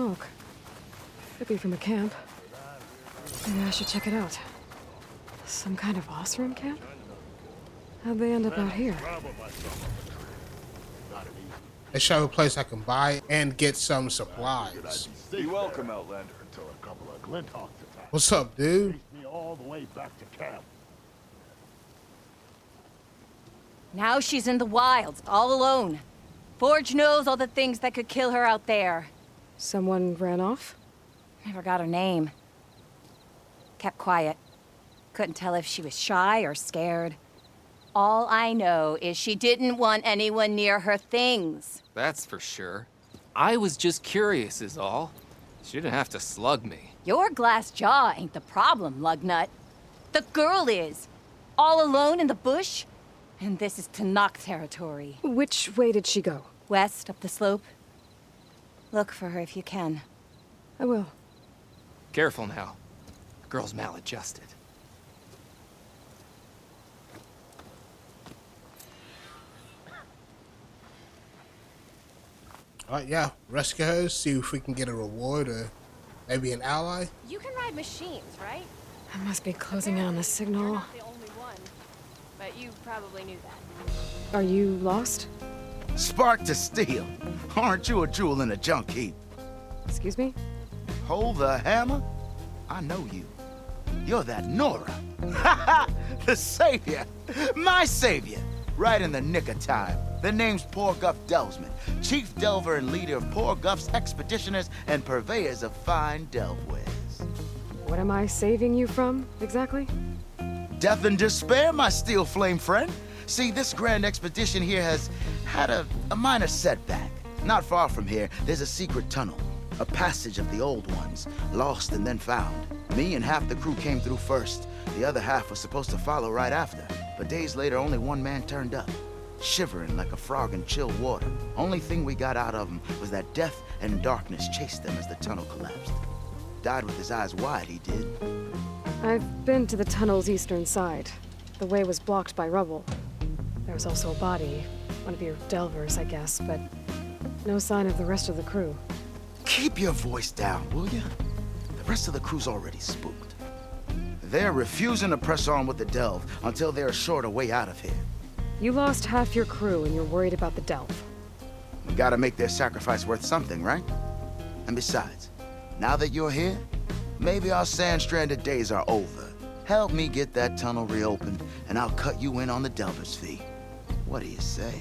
smoke. Could be from a camp. Maybe I should check it out. Some kind of Osram camp? How'd they end up out here? They show a place I can buy and get some supplies. You're welcome, Outlander, until a couple of Glinthawks attacked. What's up, dude? Chased me all the way back to camp. Now she's in the wilds, all alone. Forge knows all the things that could kill her out there. Someone ran off? Never got her name. Kept quiet. Couldn't tell if she was shy or scared. All I know is she didn't want anyone near her things. That's for sure. I was just curious is all. She didn't have to slug me. Your glass jaw ain't the problem, lugnut. The girl is. All alone in the bush. And this is Tanakh territory. Which way did she go? West, up the slope. Look for her if you can. I will. Careful now. Girl's maladjusted. Alright, yeah. Rescue her, see if we can get a reward or maybe an ally. You can ride machines, right? I must be closing in on the You're signal. not the only one, but you probably knew that. Are you lost? Spark to steel. Aren't you a jewel in a junk heap? Excuse me? Hold the hammer? I know you. You're that Nora. Ha ha! The savior! My savior! Right in the nick of time. The name's Poor Guff Delvesman, chief delver and leader of Poor Guff's expeditioners and purveyors of fine delvewares. What am I saving you from, exactly? Death and despair, my steel flame friend. See, this grand expedition here has had a minor setback. Not far from here, there's a secret tunnel. A passage of the old ones, lost and then found. Me and half the crew came through first. The other half was supposed to follow right after. But days later, only one man turned up, shivering like a frog in chill water. Only thing we got out of him was that death and darkness chased them as the tunnel collapsed. Died with his eyes wide, he did. I've been to the tunnel's eastern side. The way was blocked by rubble. There was also a body, one of your delvers, I guess, but no sign of the rest of the crew. Keep your voice down, will you? The rest of the crew's already spooked. They're refusing to press on with the delve until they're assured a way out of here. You lost half your crew and you're worried about the delve. We gotta make their sacrifice worth something, right? And besides, now that you're here, maybe our sand-stranded days are over. Help me get that tunnel reopened, and I'll cut you in on the delver's fee. What do you say?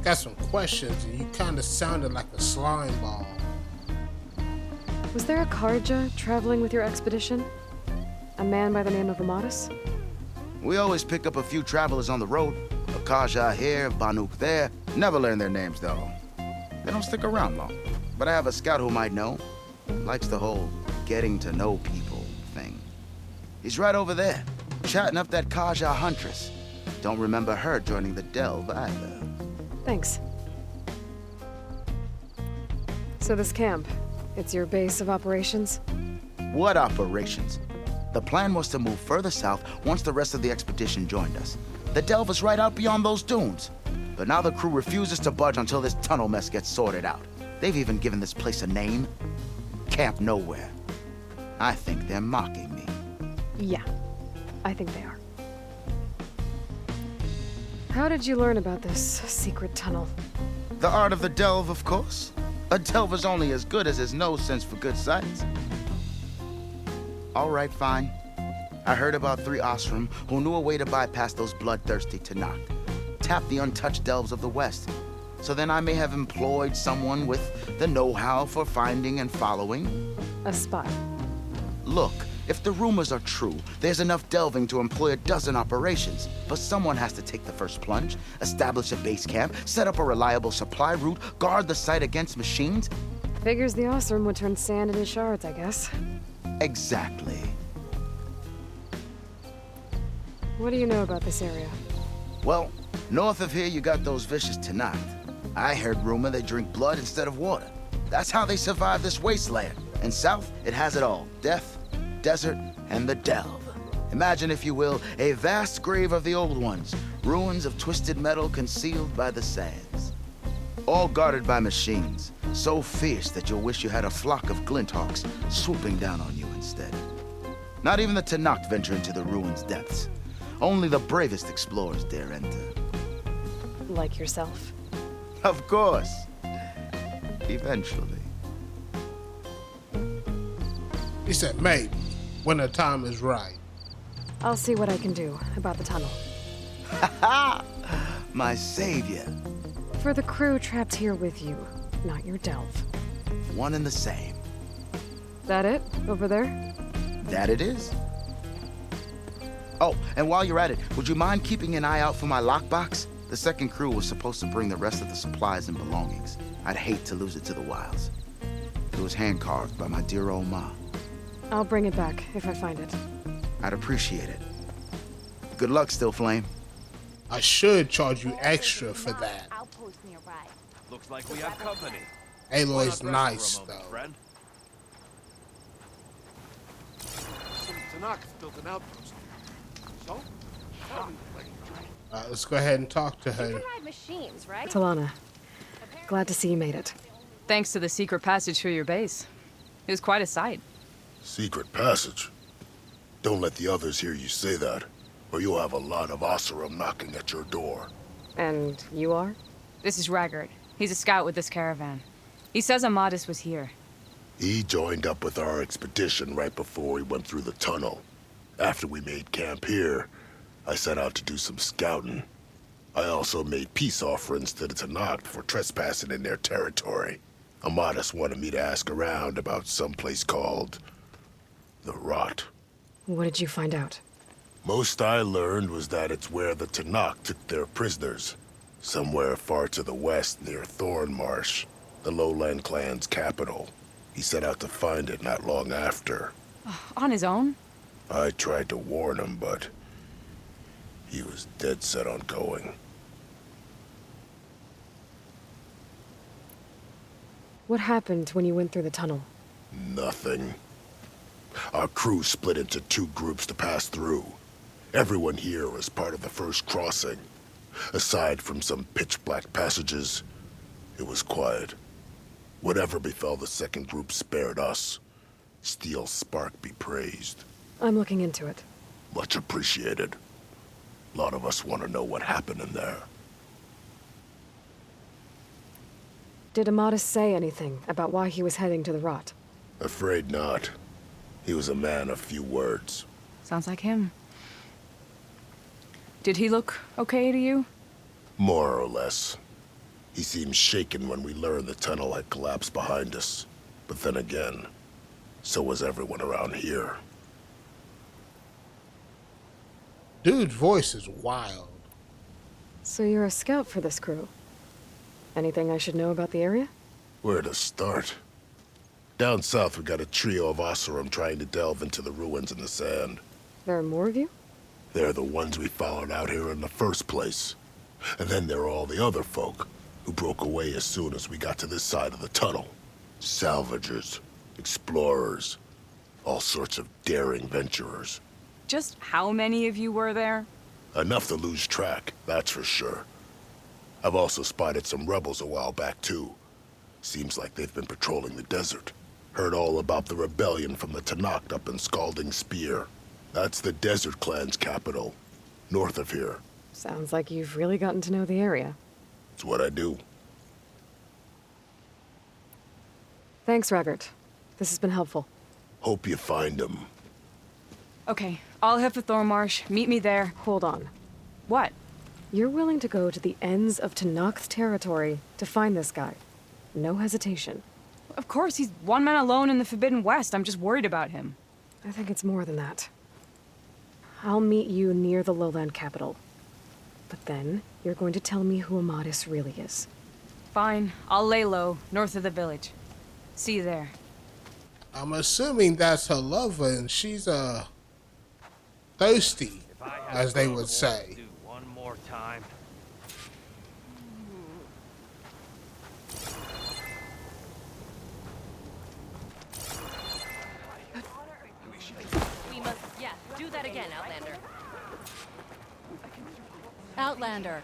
Got some questions, and you kind of sounded like a slime ball. Was there a Karja traveling with your expedition? A man by the name of Amatus? We always pick up a few travelers on the road. A Kaja here, Banuk there. Never learn their names, though. They don't stick around long. But I have a scout who might know. Likes the whole getting to know people thing. He's right over there, chatting up that Kaja huntress. Don't remember her joining the delve either. Thanks. So this camp, it's your base of operations? What operations? The plan was to move further south once the rest of the expedition joined us. The delve is right out beyond those dunes. But now the crew refuses to budge until this tunnel mess gets sorted out. They've even given this place a name. Camp Nowhere. I think they're mocking me. Yeah, I think they are. How did you learn about this secret tunnel? The art of the delve, of course. A delver's only as good as his nose sense for good sights. All right, fine. I heard about 3 Osram who knew a way to bypass those bloodthirsty Tanakh. Tap the untouched delves of the West. So then I may have employed someone with the know-how for finding and following. A spy. Look, if the rumors are true, there's enough delving to employ a dozen operations. But someone has to take the first plunge, establish a base camp, set up a reliable supply route, guard the site against machines. Figures the Osram would turn sand into shards, I guess. Exactly. What do you know about this area? Well, north of here you got those vicious Tanakh. I heard rumor they drink blood instead of water. That's how they survive this wasteland. And south, it has it all. Death, desert, and the delve. Imagine, if you will, a vast grave of the old ones. Ruins of twisted metal concealed by the sands. all guarded by machines, so fierce that you'll wish you had a flock of glinthawks swooping down on you instead. Not even the Tenakth venture into the ruins' depths. Only the bravest explorers dare enter. Like yourself. Of course. Eventually. He said maybe, when the time is right. I'll see what I can do about the tunnel. Ha! My savior. For the crew trapped here with you, not your delve. One and the same. That it? Over there? That it is. Oh, and while you're at it, would you mind keeping an eye out for my lockbox? The second crew was supposed to bring the rest of the supplies and belongings. I'd hate to lose it to the wilds. It was hand-carved by my dear old ma. I'll bring it back if I find it. I'd appreciate it. Good luck, Still Flame. I should charge you extra for that. Outpost nearby. Looks like we have company. Aloy's Why not rest nice, for a moment, though. friend? Some Tenakth built an outpost. So? Tell me, lady. Let's go ahead and talk to You her. can ride machines, right? Talana, glad to see you made it. Thanks to the secret passage through your base. It was quite a sight. Secret passage? Don't let the others hear you say that, or you'll have a lot of Oseram knocking at your door. And you are? This is Raggard. He's a scout with this caravan. He says Amadis was here. He joined up with our expedition right before we went through the tunnel. After we made camp here, I set out to do some scouting. I also made peace offerings to the Tenakth for trespassing in their territory. Amadis wanted me to ask around about some place called the Rot. What did you find out? Most I learned was that it's where the Tenakth took their prisoners. Somewhere far to the west near Thornmarsh, the Lowland clan's capital. He set out to find it not long after. On his own? I tried to warn him, but he was dead set on going. What happened when you went through the tunnel? Nothing. Our crew split into two groups to pass through. Everyone here was part of the first crossing. Aside from some pitch-black passages, it was quiet. Whatever befell the second group spared us. Steel Spark be praised. I'm looking into it. Much appreciated. A lot of us want to know what happened in there. Did Amadis say anything about why he was heading to the Rot? Afraid not. He was a man of few words. Sounds like him. Did he look okay to you? More or less. He seemed shaken when we learned the tunnel had collapsed behind us. But then again, so was everyone around here. Dude's voice is wild. So you're a scout for this crew? Anything I should know about the area? Where to start? Down south, we got a trio of Oseram trying to delve into the ruins in the sand. There are more of you? They're the ones we followed out here in the first place. And then there are all the other folk, who broke away as soon as we got to this side of the tunnel. Salvagers, explorers, all sorts of daring venturers. Just how many of you were there? Enough to lose track, that's for sure. I've also spotted some rebels a while back, too. Seems like they've been patrolling the desert. Heard all about the rebellion from the Tenakth up in Scalding Spear. That's the Desert Clan's capital, north of here. Sounds like you've really gotten to know the area. It's what I do. Thanks, Raggard. This has been helpful. Hope you find them. Okay, I'll head for Thornmarsh. Meet me there. Hold on. What? You're willing to go to the ends of Tenakth territory to find this guy. No hesitation. Of course, he's one man alone in the Forbidden West. I'm just worried about him. I think it's more than that. I'll meet you near the lowland capital. But then, you're going to tell me who Amadis really is. Fine, I'll lay low, north of the village. See you there. I'm assuming that's her lover and she's, thirsty, as they would say. Do one more time. We must, yeah, do that again, Outlander. Outlander,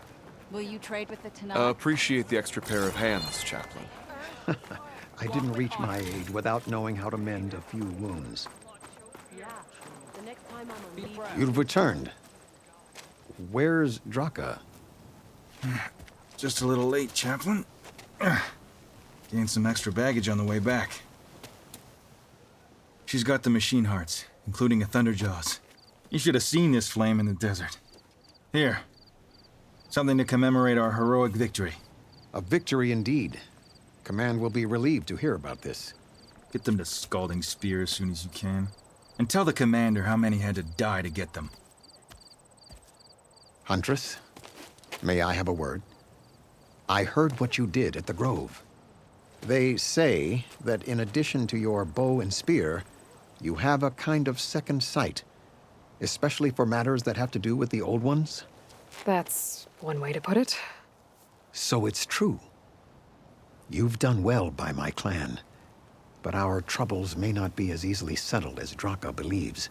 Will you trade with the Tanakh? Appreciate the extra pair of hands, Chaplain. I didn't reach my age without knowing how to mend a few wounds. You've returned. Where's Drakka? Just a little late, Chaplain. Gained some extra baggage on the way back. She's got the machine hearts, including a Thunderjaws. You should have seen this flame in the desert. Here. Something to commemorate our heroic victory. A victory indeed. Command will be relieved to hear about this. Get them to Scalding Spear as soon as you can. And tell the commander how many had to die to get them. Huntress, may I have a word? I heard what you did at the Grove. They say that in addition to your bow and spear, you have a kind of second sight, especially for matters that have to do with the Old Ones. That's one way to put it. So it's true. You've done well by my clan, but our troubles may not be as easily settled as Drakka believes.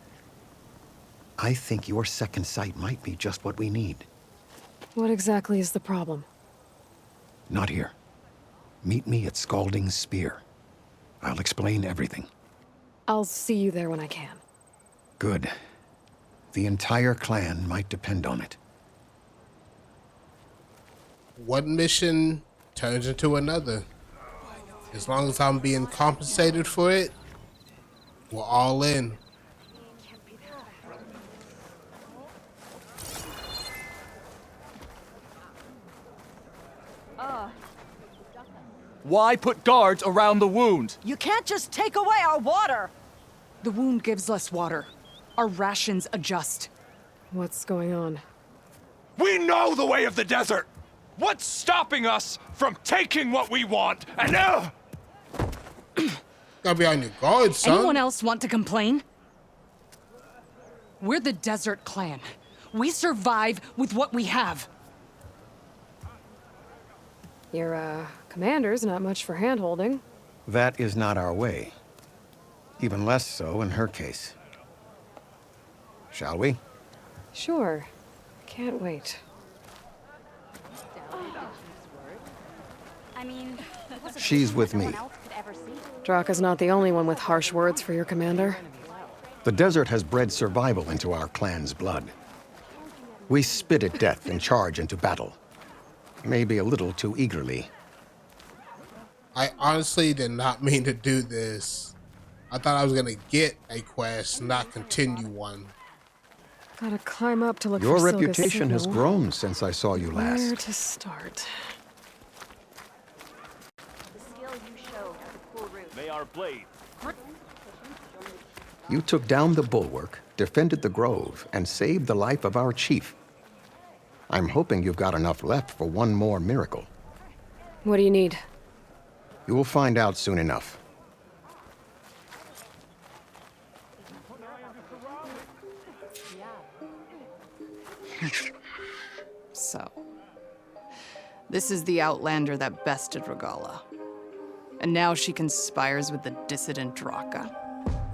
I think your second sight might be just what we need. What exactly is the problem? Not here. Meet me at Scalding Spear. I'll explain everything. I'll see you there when I can. Good. The entire clan might depend on it. One mission turns into another. As long as I'm being compensated for it, we're all in. Why put guards around the wound? You can't just take away our water! The wound gives less water. Our rations adjust. What's going on? We know the way of the desert! What's stopping us from taking what we want and Gotta be on your guard, son. Anyone else want to complain? We're the Desert Clan. We survive with what we have. Your, commander's not much for hand-holding. That is not our way. Even less so in her case. Shall we? Sure. Can't wait. She's with me. Drakka's not the only one with harsh words for your commander. The desert has bred survival into our clan's blood. We spit at death and charge into battle. Maybe a little too eagerly. I honestly did not mean to do this. I thought I was gonna get a quest, not continue one. Gotta climb up to look Your for reputation has signal. grown since I saw you last. Where to start? The skill you showed at the cool route. May our blade. You took down the bulwark, defended the grove, and saved the life of our chief. I'm hoping you've got enough left for one more miracle. What do you need? You will find out soon enough. So, this is the Outlander that bested Regala. And now she conspires with the dissident Drakka.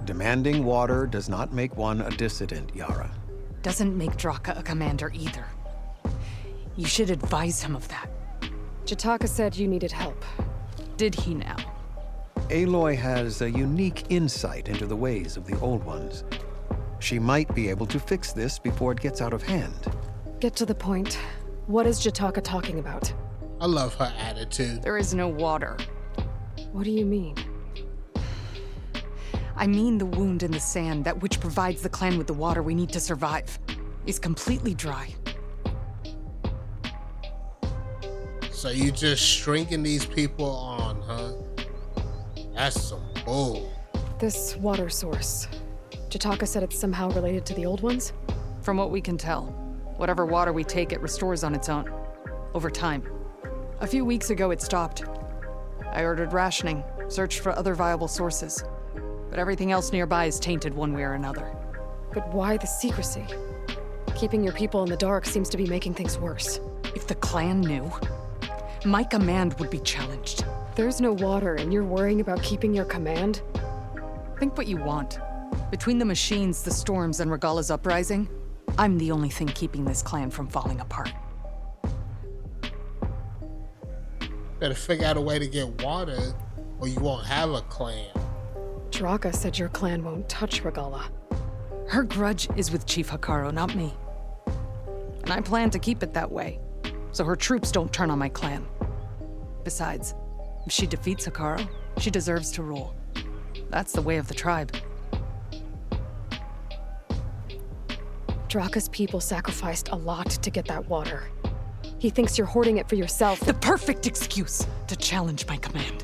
Demanding water does not make one a dissident, Yarra. Doesn't make Drakka a commander either. You should advise him of that. Jataka said you needed help. Did he now? Aloy has a unique insight into the ways of the Old Ones. She might be able to fix this before it gets out of hand. Get to the point. What is Jataka talking about? I love her attitude. There is no water. What do you mean? I mean the wound in the sand, that which provides the clan with the water we need to survive, is completely dry. So you just shrinking these people on, huh? That's some bull. This water source. Jataka said it's somehow related to the Old Ones? From what we can tell, whatever water we take, it restores on its own. Over time. A few weeks ago, it stopped. I ordered rationing, searched for other viable sources. But everything else nearby is tainted one way or another. But why the secrecy? Keeping your people in the dark seems to be making things worse. If the clan knew, my command would be challenged. There's no water and you're worrying about keeping your command? Think what you want. Between the machines, the storms, and Regala's uprising, I'm the only thing keeping this clan from falling apart. Better figure out a way to get water, or you won't have a clan. Drakka said your clan won't touch Regala. Her grudge is with Chief Hikaru, not me. And I plan to keep it that way, so her troops don't turn on my clan. Besides, if she defeats Hikaru, she deserves to rule. That's the way of the tribe. Drakka's people sacrificed a lot to get that water. He thinks you're hoarding it for yourself. The perfect excuse to challenge my command.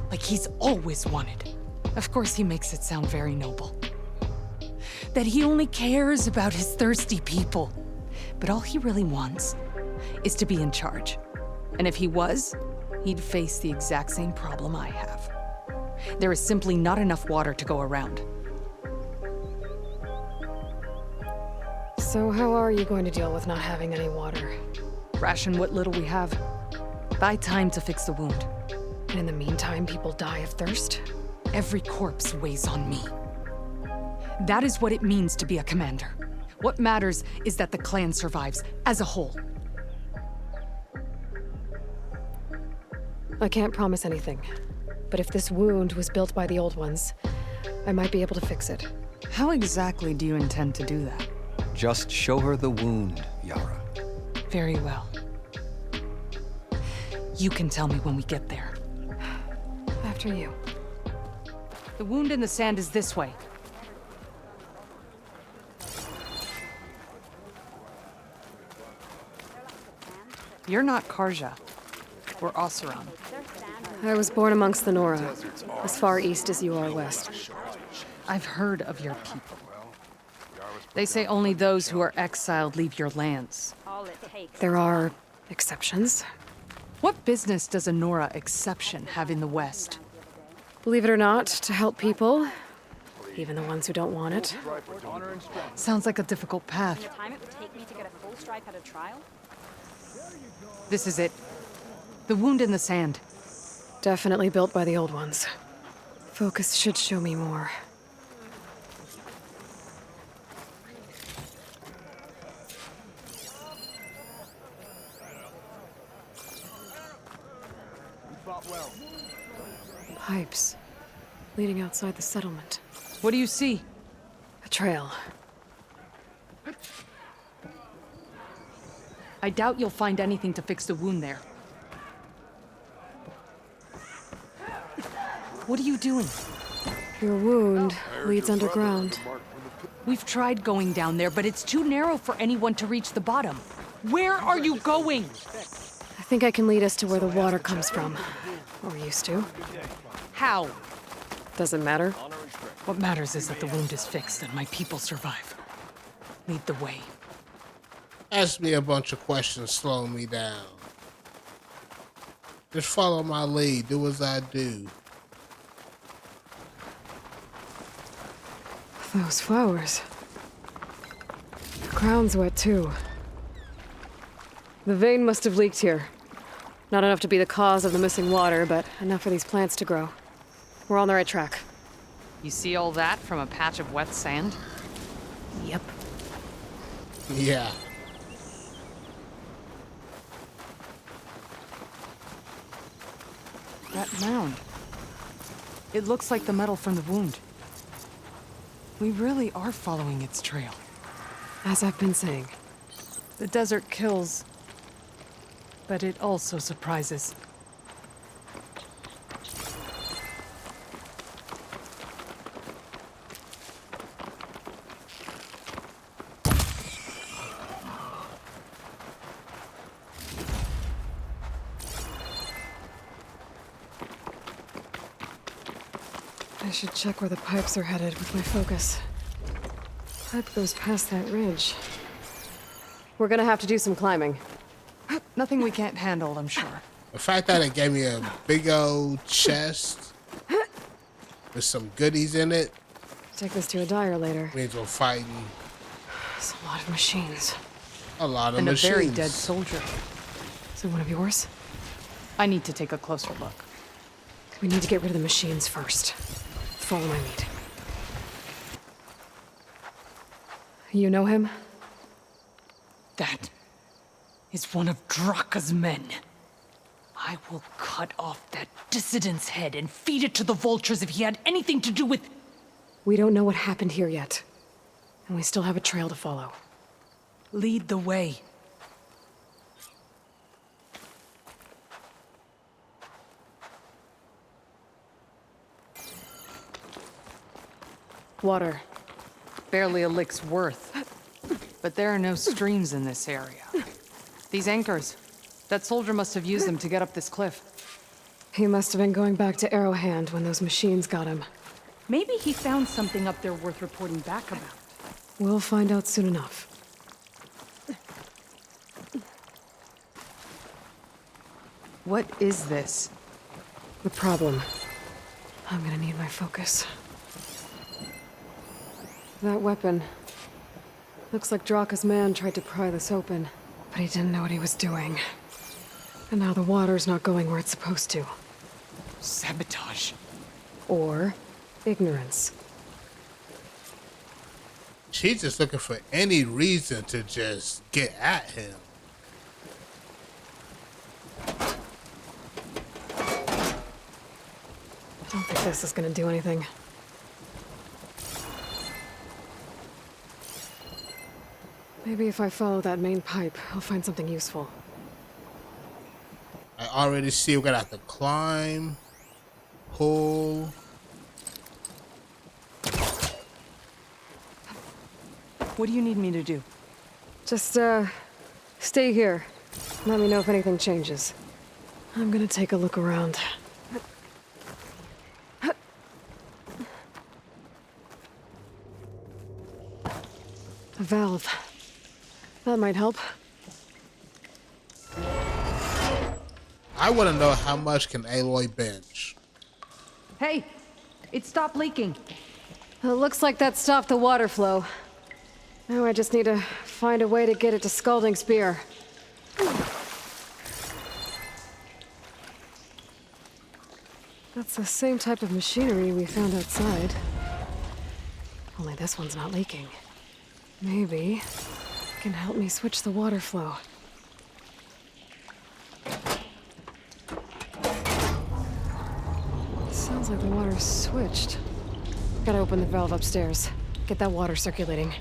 Like he's always wanted. Of course, he makes it sound very noble. That he only cares about his thirsty people. But all he really wants is to be in charge. And if he was, he'd face the exact same problem I have. There is simply not enough water to go around. So how are you going to deal with not having any water? Ration what little we have. Buy time to fix the wound. And in the meantime, people die of thirst? Every corpse weighs on me. That is what it means to be a commander. What matters is that the clan survives as a whole. I can't promise anything. But if this wound was built by the old ones, I might be able to fix it. How exactly do you intend to do that? Just show her the wound, Yarra. Very well. You can tell me when we get there. After you. The wound in the sand is this way. You're not Karja. Or Oseram. I was born amongst the Nora, as far east as you are west. I've heard of your people. They say only those who are exiled leave your lands. There are exceptions. What business does a Nora exception have in the West? Believe it or not, to help people, even the ones who don't want it. Sounds like a difficult path. This is it. The wound in the sand. Definitely built by the old ones. Focus should show me more. Pipes leading outside the settlement. What do you see? A trail. I doubt you'll find anything to fix the wound there. What are you doing? Your wound leads underground. We've tried going down there, but it's too narrow for anyone to reach the bottom. Where are you going? I think I can lead us to where the water comes from. Or used to. How? Doesn't matter. What matters is that the wound is fixed and my people survive. Lead the way. Ask me a bunch of questions slowing me down. Just follow my lead. Do as I do. Those flowers. The ground's wet too. The vein must have leaked here. Not enough to be the cause of the missing water, but enough for these plants to grow. We're on the right track. You see all that from a patch of wet sand? Yep. Yeah. That mound. It looks like the metal from the wound. We really are following its trail. As I've been saying. The desert kills, but it also surprises. I should check where the pipes are headed with my focus. Pipe goes past that ridge. We're gonna have to do some climbing. Nothing we can't handle, I'm sure. The fact that it gave me a big old chest with some goodies in it Take this to a dyer later. means we're fighting It's a lot of machines. a lot of And machines. a very dead soldier. Is it one of yours? I need to take a closer look. We need to get rid of the machines first. Follow my lead. You know him? That is one of Drakka's men. I will cut off that dissident's head and feed it to the vultures if he had anything to do with... We don't know what happened here yet. And we still have a trail to follow. Lead the way. Water. Barely a lick's worth. But there are no streams in this area. These anchors. That soldier must have used them to get up this cliff. He must have been going back to Arrowhand when those machines got him. Maybe he found something up there worth reporting back about. We'll find out soon enough. What is this? The problem. I'm gonna need my focus. That weapon. Looks like Drakka's man tried to pry this open, but he didn't know what he was doing. And now the water's not going where it's supposed to. Sabotage. Or ignorance. She's just looking for any reason to just get at him. I don't think this is gonna do anything. Maybe if I follow that main pipe, I'll find something useful. I already see we're gonna have to climb, pull. What do you need me to do? Just, stay here. Let me know if anything changes. I'm gonna take a look around. A valve. That might help. I want to know how much can Aloy bench. Hey! It stopped leaking. It looks like that stopped the water flow. Now I just need to find a way to get it to Scalding Spear. That's the same type of machinery we found outside. Only this one's not leaking. Maybe it can help me switch the water flow. Sounds like the water's switched. Gotta open the valve upstairs. Get that water circulating.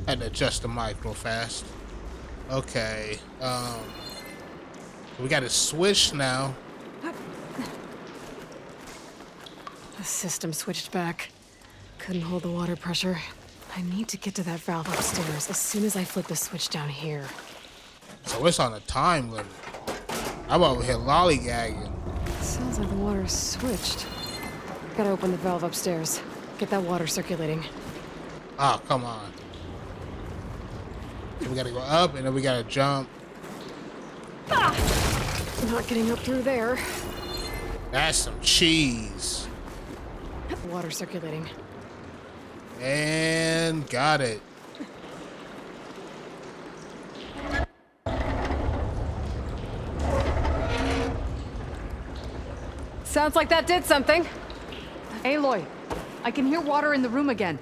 Had to adjust the mic real fast. Okay. We got it switched now. The system switched back. Couldn't hold the water pressure. I need to get to that valve upstairs as soon as I flip the switch down here. So it's on a time limit. I'm over here lollygagging. Sounds like the water's switched. Gotta open the valve upstairs. Get that water circulating. Oh, come on. So we gotta go up and then we gotta jump. Not getting up through there. That's some cheese. Water circulating. And got it. Sounds like that did something. Aloy, I can hear water in the room again.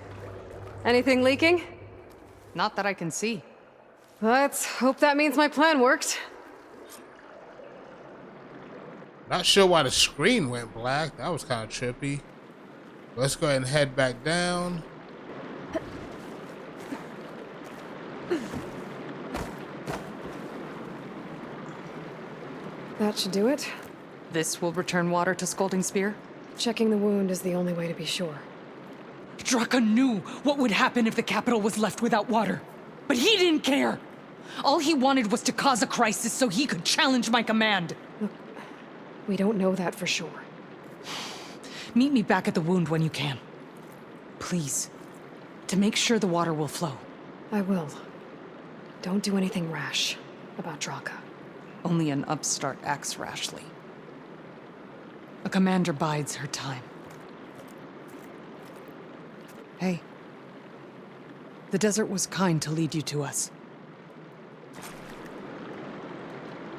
Anything leaking? Not that I can see. Let's hope that means my plan worked. Not sure why the screen went black. That was kind of trippy. Let's go ahead and head back down. That should do it. This will return water to Scalding Spear? Checking the wound is the only way to be sure. Drakka knew what would happen if the capital was left without water. But he didn't care! All he wanted was to cause a crisis so he could challenge my command. Look, we don't know that for sure. Meet me back at the wound when you can. Please. To make sure the water will flow. I will. Don't do anything rash about Drakka. Only an upstart acts rashly. A commander bides her time. Hey. The desert was kind to lead you to us.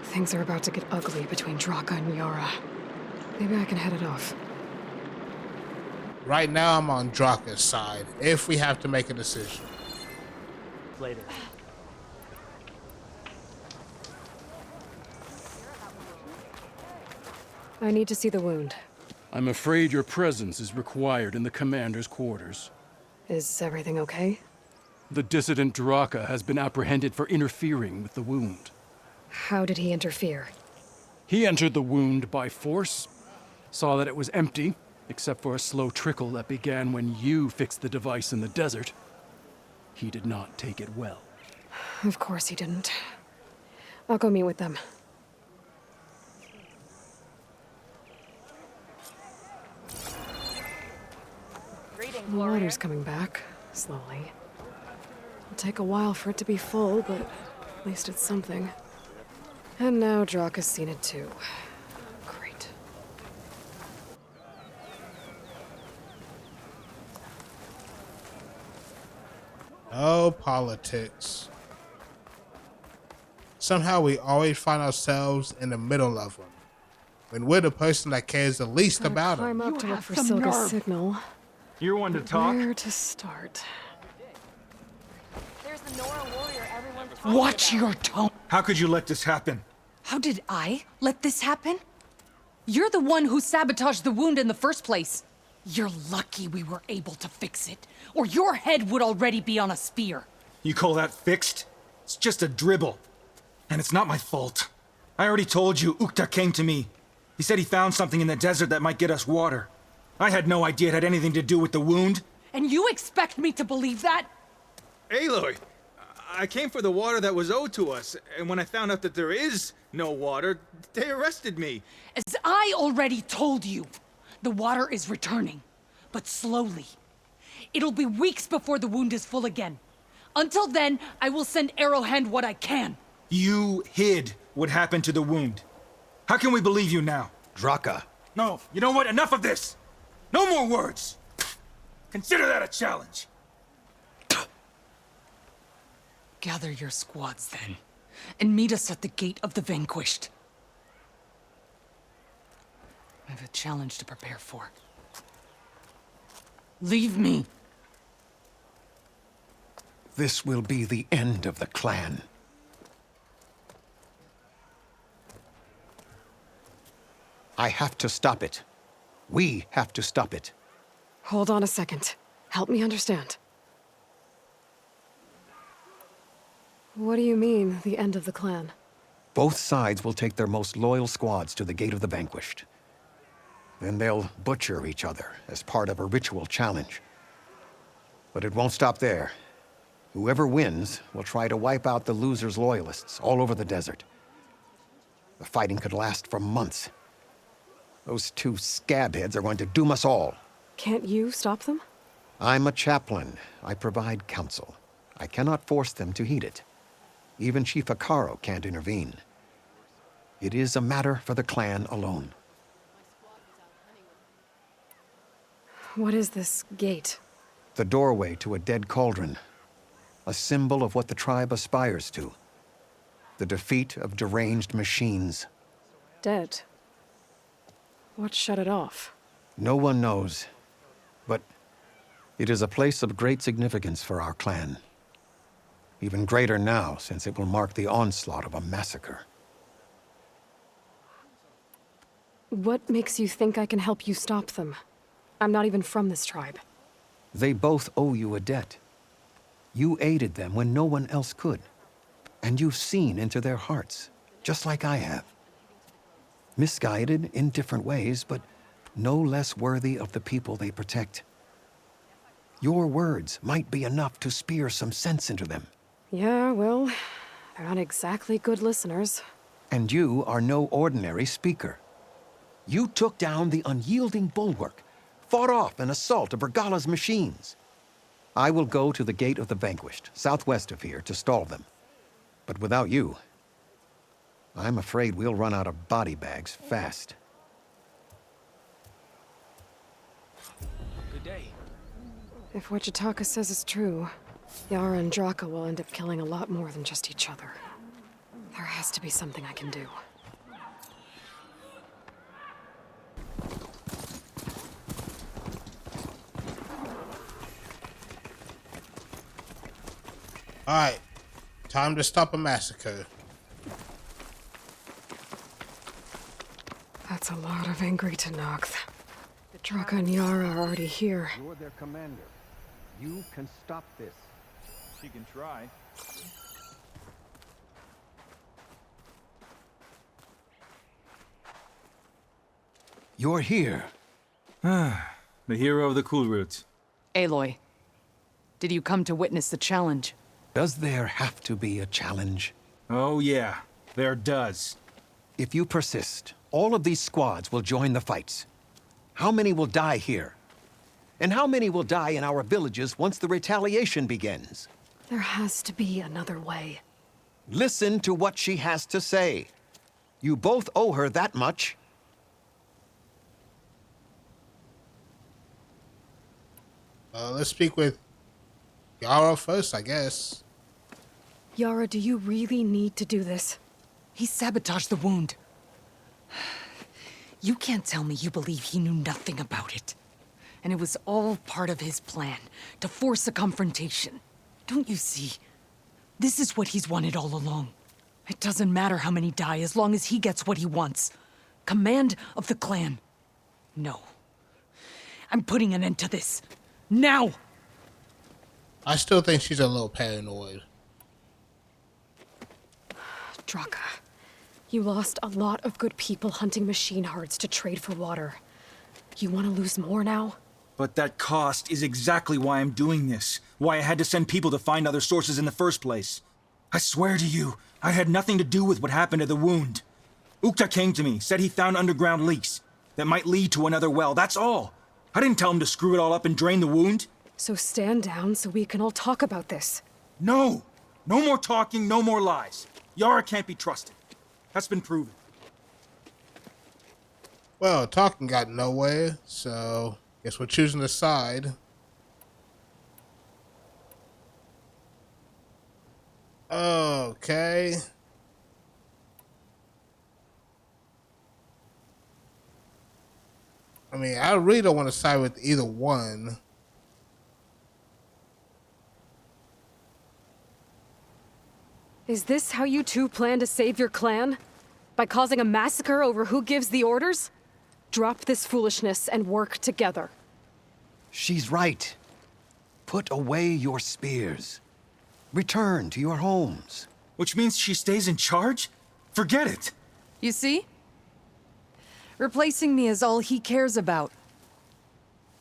Things are about to get ugly between Drakka and Yarra. Maybe I can head it off. Right now, I'm on Drakka's side, if we have to make a decision. Later. I need to see the wound. I'm afraid your presence is required in the commander's quarters. Is everything okay? The dissident Drakka has been apprehended for interfering with the wound. How did he interfere? He entered the wound by force, saw that it was empty, except for a slow trickle that began when you fixed the device in the desert. He did not take it well. Of course he didn't. I'll go meet with them. The water's coming back, slowly. It'll take a while for it to be full, but at least it's something. And now Drakka's seen it too. Great. Oh, politics. Somehow we always find ourselves in the middle of them, when we're the person that cares the least about them. Climb up to look for Silga's signal. You're one to talk? Where to start? There's the Nora warrior everyone's talking Watch about. your tone. How could you let this happen? How did I let this happen? You're the one who sabotaged the wound in the first place. You're lucky we were able to fix it, or your head would already be on a spear. You call that fixed? It's just a dribble. And it's not my fault. I already told you, Ukta came to me. He said he found something in the desert that might get us water. I had no idea it had anything to do with the wound. And you expect me to believe that? Aloy, I came for the water that was owed to us, and when I found out that there is no water, they arrested me. As I already told you, the water is returning, but slowly. It'll be weeks before the wound is full again. Until then, I will send Arrowhand what I can. You hid what happened to the wound. How can we believe you now? Drakka. No, you know what? Enough of this! No more words! Consider that a challenge. Gather your squads then, and meet us at the Gate of the Vanquished. I have a challenge to prepare for. Leave me. This will be the end of the clan. I have to stop it. We have to stop it. Hold on a second. Help me understand. What do you mean, the end of the clan? Both sides will take their most loyal squads to the Gate of the Vanquished. Then they'll butcher each other as part of a ritual challenge. But it won't stop there. Whoever wins will try to wipe out the loser's loyalists all over the desert. The fighting could last for months. Those two scabheads are going to doom us all. Can't you stop them? I'm a chaplain. I provide counsel. I cannot force them to heed it. Even Chief Akaro can't intervene. It is a matter for the clan alone. What is this gate? The doorway to a dead cauldron. A symbol of what the tribe aspires to. The defeat of deranged machines. Dead. What shut it off? No one knows. But it is a place of great significance for our clan. Even greater now, since it will mark the onslaught of a massacre. What makes you think I can help you stop them? I'm not even from this tribe. They both owe you a debt. You aided them when no one else could. And you've seen into their hearts, just like I have. Misguided in different ways, but no less worthy of the people they protect. Your words might be enough to spear some sense into them. Yeah, well, they're not exactly good listeners. And you are no ordinary speaker. You took down the unyielding bulwark, fought off an assault of Regala's machines. I will go to the Gate of the Vanquished, southwest of here, to stall them. But without you, I'm afraid we'll run out of body bags fast. Good day. If what Jataka says is true, Yarra and Drakka will end up killing a lot more than just each other. There has to be something I can do. Alright, time to stop a massacre. That's a lot of angry Tenakth. Drakka and Yarra are already here. You're their commander. You can stop this. She can try. You're here. The hero of the cool route. Aloy, did you come to witness the challenge? Does there have to be a challenge? Oh yeah, there does. If you persist, all of these squads will join the fights. How many will die here? And how many will die in our villages once the retaliation begins? There has to be another way. Listen to what she has to say. You both owe her that much. Let's speak with Yarra first, I guess. Yarra, do you really need to do this? He sabotaged the wound. You can't tell me you believe he knew nothing about it. And it was all part of his plan, to force a confrontation. Don't you see? This is what he's wanted all along. It doesn't matter how many die as long as he gets what he wants. Command of the clan. No. I'm putting an end to this. Now! I still think she's a little paranoid. Drakka, you lost a lot of good people hunting machine hearts to trade for water. You want to lose more now? But that cost is exactly why I'm doing this. Why I had to send people to find other sources in the first place. I swear to you, I had nothing to do with what happened to the wound. Ukta came to me, said he found underground leaks that might lead to another well, that's all. I didn't tell him to screw it all up and drain the wound. So stand down so we can all talk about this. No! No more talking, no more lies. Yarra can't be trusted. That's been proven. Well, talking got nowhere, so guess we're choosing a side. Okay. I mean, I really don't want to side with either one. Is this how you two plan to save your clan? By causing a massacre over who gives the orders? Drop this foolishness and work together. She's right. Put away your spears. Return to your homes. Which means she stays in charge? Forget it. You see? Replacing me is all he cares about.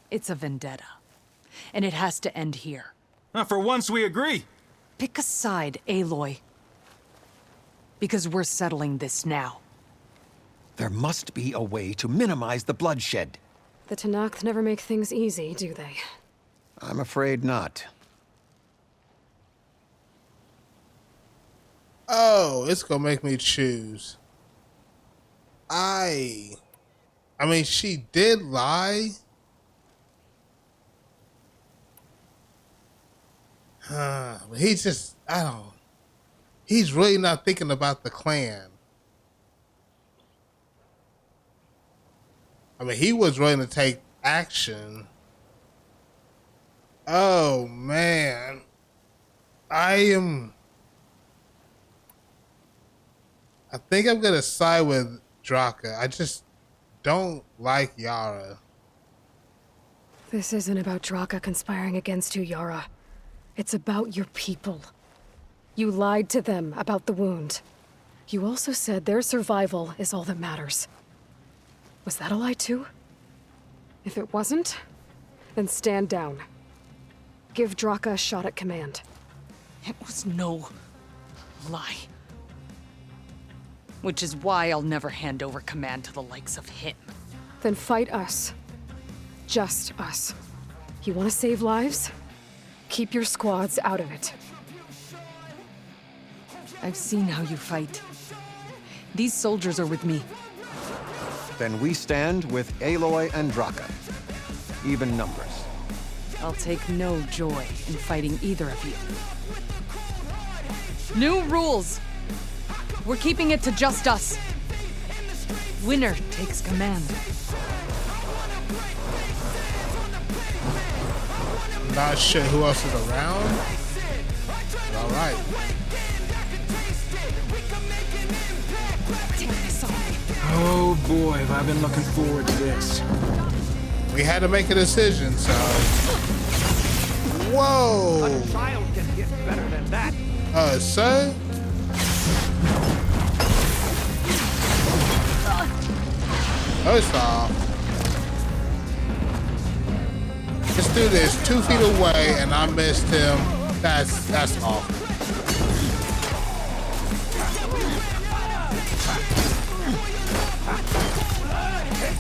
It's a vendetta. And it has to end here. For once, we agree. Pick a side, Aloy. Because we're settling this now. There must be a way to minimize the bloodshed. The Tenakth never make things easy, do they? I'm afraid not. Oh, it's gonna make me choose. I mean, she did lie. But he's just, he's really not thinking about the clan. I mean, he was willing to take action. Oh, man. I think I'm gonna side with Drakka. I just don't like Yarra. This isn't about Drakka conspiring against you, Yarra. It's about your people. You lied to them about the wound. You also said their survival is all that matters. Was that a lie too? If it wasn't, then stand down. Give Drakka a shot at command. It was no lie. Which is why I'll never hand over command to the likes of him. Then fight us. Just us. You want to save lives? Keep your squads out of it. I've seen how you fight. These soldiers are with me. Then we stand with Aloy and Drakka. Even numbers. I'll take no joy in fighting either of you. New rules! We're keeping it to just us. Winner takes command. Not sure who else is around. All right. Oh boy, have I been looking forward to this. We had to make a decision, so. Whoa! A child can get better than that. Sir? First off, this dude is 2 feet away and I missed him. That's awful.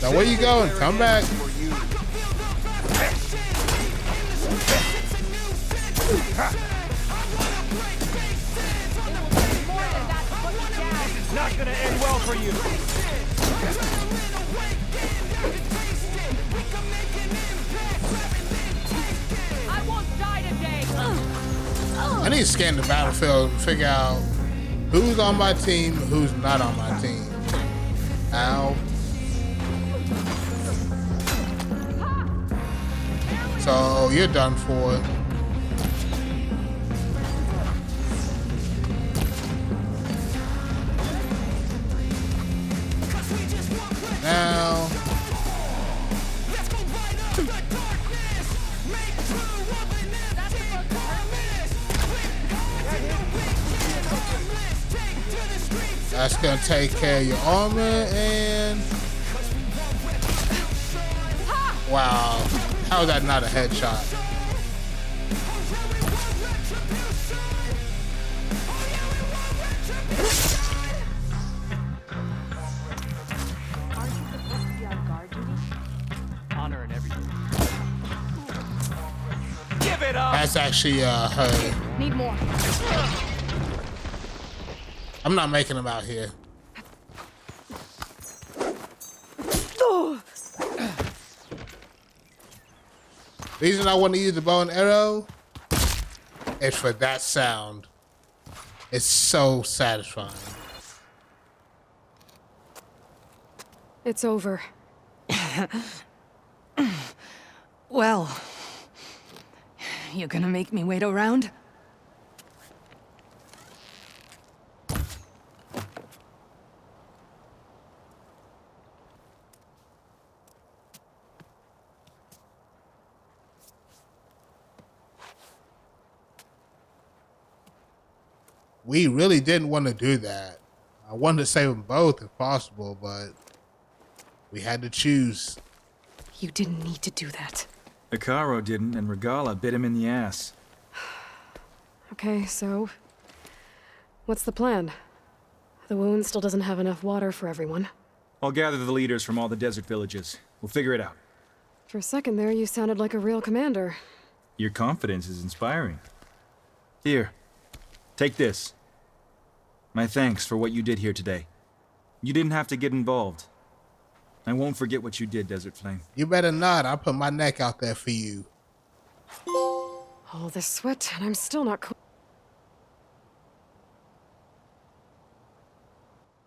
Now where you going? Come back. This is not gonna end well for you. I won't die today. I need to scan the battlefield and figure out who's on my team, who's not on my team. Ow. So you're done for. Now. That's gonna take care of your armor and wow, how is that not a headshot? Honor and everything. Give it up. That's actually her. Need more. I'm not making them out here. Reason I want to use the bow and arrow is for that sound. It's so satisfying. It's over. Well, you gonna make me wait around? We really didn't want to do that. I wanted to save them both if possible, but we had to choose. You didn't need to do that. Icaro didn't, and Regala bit him in the ass. Okay, so what's the plan? The wound still doesn't have enough water for everyone. I'll gather the leaders from all the desert villages. We'll figure it out. For a second there, you sounded like a real commander. Your confidence is inspiring. Here, take this. My thanks for what you did here today. You didn't have to get involved. I won't forget what you did, Desert Flame. You better not. I put my neck out there for you. All this sweat, and I'm still not cool.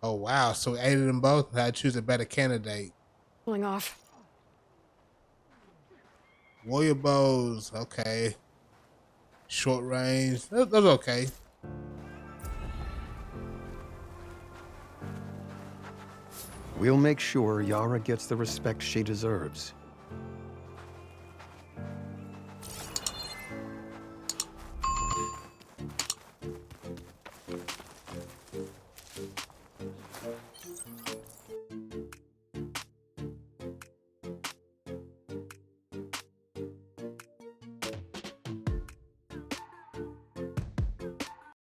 Oh, wow. So we aided them both and had to choose a better candidate. Pulling off. Warrior bows. Okay. Short range. Those okay. We'll make sure Yarra gets the respect she deserves.